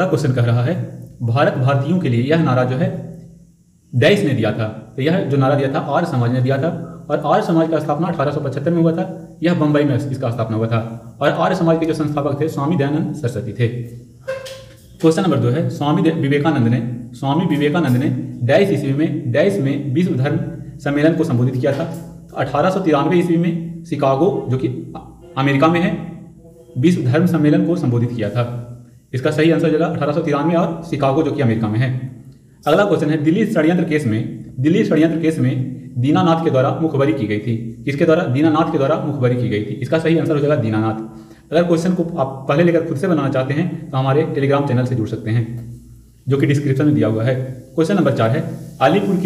अगला क्वेश्चन कह रहा है भारत भारतीयों के लिए यह नारा जो है डैश ने दिया था। तो यह जो नारा दिया था आर्य समाज ने दिया था और आर्य समाज का स्थापना 1875 में हुआ था। यह बंबई में इसका स्थापना हुआ था और आर्य समाज के जो संस्थापक थे स्वामी दयानंद सरस्वती थे। क्वेश्चन नंबर 2 है स्वामी विवेकानंद ने डैश ईस्वी में डैश में विश्व धर्म सम्मेलन को संबोधित किया था। 1893 ईस्वी में शिकागो जो कि अमेरिका में है विश्व धर्म सम्मेलन को संबोधित किया था। इसका सही आंसर होगा 1893 और शिकागो जो कि अमेरिका में है। अगला क्वेश्चन है दिल्ली षड्यंत्र केस में दीनानाथ के द्वारा मुखबरी की गई थी। किसके द्वारा? दीनानाथ के द्वारा मुखबरी की गई थी। इसका सही आंसर हो जाएगा दीनानाथ। अगर क्वेश्चन को आप पहले लेकर खुद से बनाना चाहते हैं तो हमारे टेलीग्राम चैनल से जुड़ सकते हैं जो कि डिस्क्रिप्शन में दिया हुआ है। क्वेश्चन नंबर 4 है अलीपुर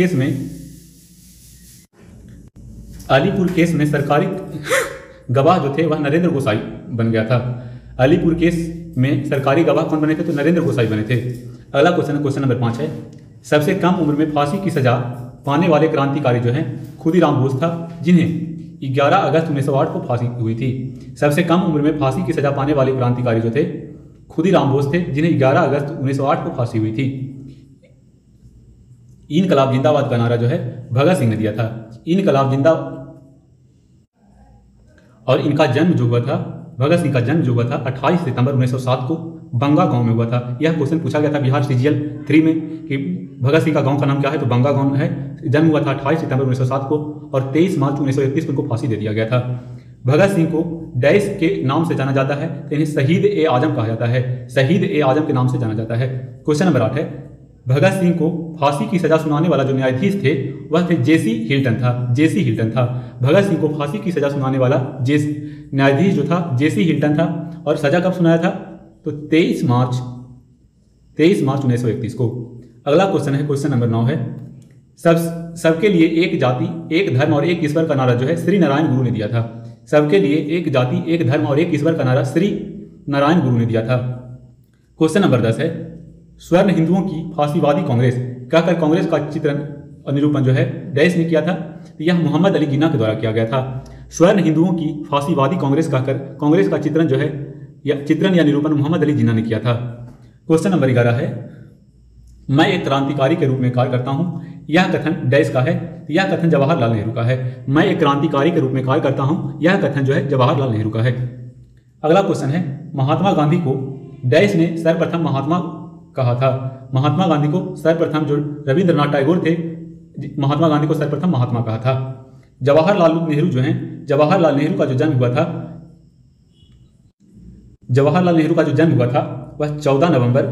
केस में सरकारी गवाह जो थे वह नरेंद्र गोसाई बन गया था। अलीपुर केस में सरकारी गवाह कौन बने थे? तो नरेंद्र गोसाई बने थे। अगला क्वेश्चन नंबर 5 है सबसे कम उम्र में फांसी की सजा पाने वाले क्रांतिकारी जो हैं खुदीराम बोस था जिन्हें 11 अगस्त 1908 को फांसी हुई थी। सबसे कम उम्र में फांसी की सजा पाने वाले क्रांतिकारी जो थे खुदीराम बोस थे जिन्हें 11 अगस्त 1908 को फांसी हुई थी। इनकलाब जिंदाबाद का नारा जो है भगत सिंह ने दिया था। इनकलाब जिंदाबाद और इनका जन्म जो हुआ था भगत सिंह का जन्म जो हुआ था 28 सितंबर 1907 को बंगा गांव में हुआ था। यह क्वेश्चन पूछा गया था बिहार सीजीएल 3 में कि भगत सिंह का गांव का नाम क्या है? तो बंगा गांव है। जन्म हुआ था 28 सितंबर 1907 को और 23 मार्च 1931 को उनको फांसी दे दिया गया था। भगत सिंह को डैश के नाम से जाना जाता है तो इन्हें शहीद ए आजम कहा जाता है। शहीद ए आजम के नाम से जाना जाता है। क्वेश्चन नंबर 8 है भगत सिंह को फांसी की सजा सुनाने वाला जो न्यायाधीश थे वह थे जेसी हिल्टन था। भगत सिंह को फांसी की सजा सुनाने वाला न्यायाधीश जो था जेसी हिल्टन था और सजा कब सुनाया था? तो 23 मार्च 1931 को। अगला क्वेश्चन है क्वेश्चन नंबर 9 है सबके लिए एक जाति एक धर्म और एक ईश्वर का नारा जो है श्री नारायण गुरु ने दिया था। सबके लिए एक जाति एक धर्म और एक ईश्वर का नारा श्री नारायण गुरु ने दिया था। क्वेश्चन नंबर 10 है स्वर्ण हिंदुओं की फांसीवादी कांग्रेस कहकर कांग्रेस का चित्रण और निरूपण जो है डैश ने किया था। यह मोहम्मद अली जिन्ना के द्वारा किया गया था। स्वर्ण हिंदुओं की फांसीवादी कांग्रेस कहकर कांग्रेस का चित्रण जो है चित्रण या निरूपण मोहम्मद अली जिन्ना ने किया था। क्वेश्चन नंबर 11 है मैं एक क्रांतिकारी के रूप में कार्य करता हूं। यह कथन डैश का है। यह कथन जवाहरलाल नेहरू का है। मैं एक क्रांतिकारी के रूप में कार्य करता हूं। यह कथन जो है जवाहरलाल नेहरू का है। अगला क्वेश्चन है महात्मा गांधी को डैश ने सर्वप्रथम महात्मा कहा था। महात्मा गांधी को सर्वप्रथम जो रविंद्रनाथ टैगोर थे महात्मा गांधी को सर्वप्रथम महात्मा कहा था। जवाहरलाल नेहरू जो हैं जवाहरलाल नेहरू का जो जन्म हुआ था वह 14 नवंबर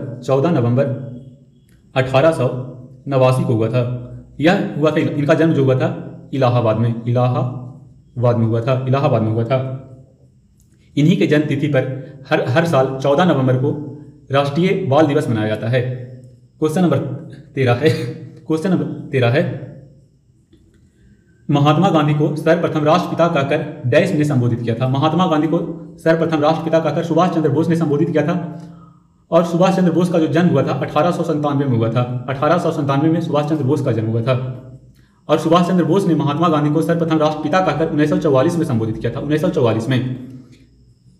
1889 को हुआ था। यह हुआ था इनका जन्म जो हुआ था इलाहाबाद में हुआ था। इन्हीं के जन्म तिथि पर हर साल 14 नवंबर को राष्ट्रीय बाल दिवस मनाया जाता है। क्वेश्चन नंबर 13 है महात्मा गांधी को सर्वप्रथम राष्ट्रपिता कहकर डैश ने संबोधित किया था। महात्मा गांधी को सर्वप्रथम राष्ट्रपिता कहकर सुभाष चंद्र बोस ने संबोधित किया था और सुभाष चंद्र बोस का जो जन्म हुआ था 1897 में हुआ था। 1897 में सुभाष चंद्र बोस का जन्म हुआ था और सुभाष चंद्र बोस ने महात्मा गांधी को सर्वप्रथम राष्ट्रपिता कहकर 1944 में संबोधित किया था। 1944 में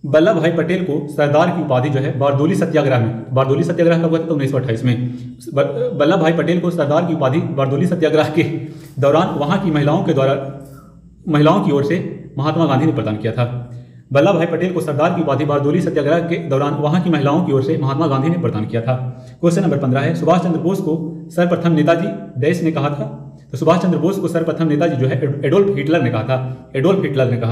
वल्लभ भाई पटेल को सरदार की उपाधि जो है बारदोली सत्याग्रह कब हुआ था? तो 1928 में वल्लभ भाई पटेल को सरदार की उपाधि बारदोली सत्याग्रह के दौरान वहां की महिलाओं की ओर से महात्मा गांधी ने प्रदान किया था। वल्लभ भाई पटेल को सरदार की उपाधि बारदोली सत्याग्रह के दौरान वहां की महिलाओं की ओर से महात्मा गांधी ने प्रदान किया था। क्वेश्चन नंबर 15 है सुभाष चंद्र बोस को सर्वप्रथम नेताजी डैश ने कहा था। तो सुभाष चंद्र बोस को सर्वप्रथम नेताजी जो है एडोल्फ हिटलर ने कहा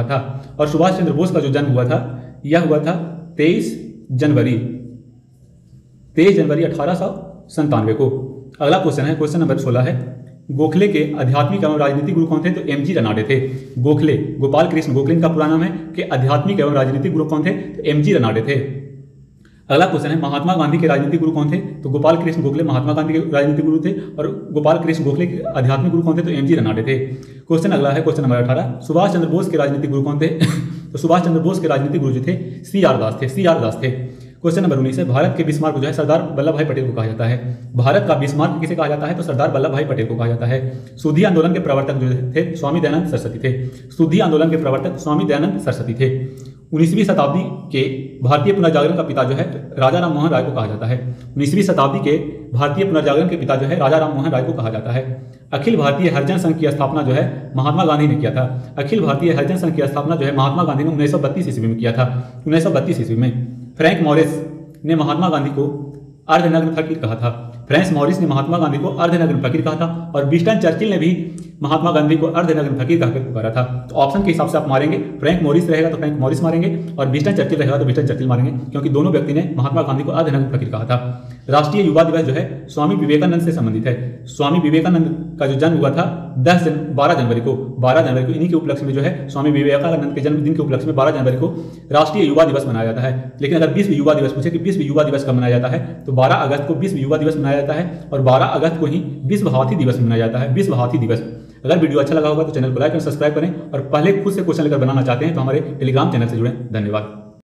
था और सुभाष चंद्र बोस का जो जन्म हुआ था यह हुआ था 23 जनवरी 1897 को। अगला क्वेश्चन है क्वेश्चन नंबर 16 है गोखले के आध्यात्मिक एवं राजनीतिक गुरु कौन थे? तो एमजी रनाडे थे। गोखले गोपाल कृष्ण गोखले इनका पूरा नाम है कि आध्यात्मिक एवं राजनीतिक गुरु कौन थे? तो एमजी रनाडे थे। अगला क्वेश्चन है महात्मा गांधी के राजनीतिक गुरु कौन थे? तो गोपाल कृष्ण गोखले महात्मा गांधी के राजनीतिक गुरु थे और गोपाल कृष्ण गोखले के आध्यात्मिक गुरु कौन थे? तो एमजी रनाडे थे। क्वेश्चन अगला है क्वेश्चन नंबर 18 सुभाष चंद्र बोस के राजनीतिक गुरु कौन थे? तो सुभाष चंद्र बोस के राजनीतिक गुरु जो थे सी आर दास थे। क्वेश्चन नंबर 19 है भारत के बिस्मार्क जो है सरदार वल्लभ भाई पटेल को कहा जाता है। भारत का बिस्मार्क किसे कहा जाता है? तो सरदार वल्लभ भाई पटेल को कहा जाता है। सूदी आंदोलन के प्रवर्तक जो थे स्वामी दयानंद सरस्वती थे। 19वीं शताब्दी के भारतीय पुनर्जागरण का पिता जो है राजा राम मोहन राय को कहा जाता है। 19वीं शताब्दी के भारतीय पुनर्जागरण के पिता जो है राजा राम मोहन राय को कहा जाता है। अखिल भारतीय हरिजन संघ की स्थापना जो है महात्मा गांधी ने किया था। अखिल भारतीय हरिजन संघ की स्थापना जो है महात्मा गांधी ने 1932 ईस्वी में किया था। 1932 ईस्वी में फ्रैंक मॉरिस ने महात्मा गांधी को अर्धनग्न फकीर कहा था। फ्रैंक मॉरिस ने महात्मा गांधी को अर्धनग्न फकीर कहा था और विंस्टन चर्चिल ने भी महात्मा गांधी को अर्धनग्न फकीर कहकर पुकारा था। तो ऑप्शन के हिसाब से आप मारेंगे, फ्रैंक मॉरिस रहेगा तो फ्रैंक मॉरिस मारेंगे और विंस्टन चर्चिल रहेगा तो विंस्टन चर्चिल मारेंगे, क्योंकि दोनों व्यक्ति ने महात्मा गांधी को अर्धनग्न फकीर कहा था। राष्ट्रीय युवा दिवस जो है स्वामी विवेकानंद से संबंधित है। स्वामी विवेकानंद का जो जन्म हुआ था 12 जनवरी को इन्हीं के उपलक्ष्य में जो है स्वामी विवेकानंद के जन्मदिन के उपलक्ष्य में 12 जनवरी को राष्ट्रीय युवा दिवस मनाया जाता है। लेकिन अगर विश्व युवा दिवस पूछे कि विश्व युवा दिवस कब मनाया जाता है, तो 12 अगस्त को विश्व युवा दिवस मनाया जाता है और 12 अगस्त को ही विश्व हाथी दिवस मनाया जाता है। विश्व हाथी दिवस। अगर वीडियो अच्छा लगा होगा तो चैनल को लाइक और सब्सक्राइब करें और पहले खुद से क्वेश्चन लेकर बनाना चाहते हैं तो हमारे टेलीग्राम चैनल से जुड़ें। धन्यवाद।